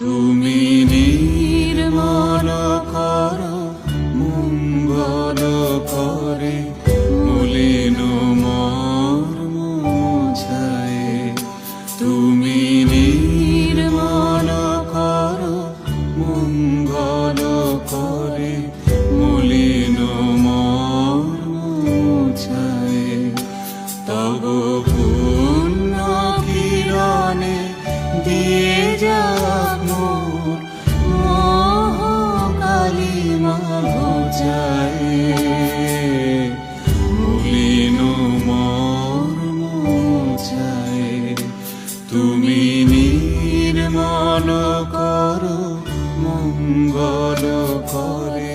তুমি নির্মল করো মঙ্গল করে মলিন মর্ম মুছায়। তুমি নির্মল করো মঙ্গল করে মলিন মর্ম মুছায়। তব পুণ্য কিরণে দিয়ে যাক মোর মোহ কালিমা ঘুচায়। মলিন মর্ম মুছায়। তুমি নির্মল করো মঙ্গল করে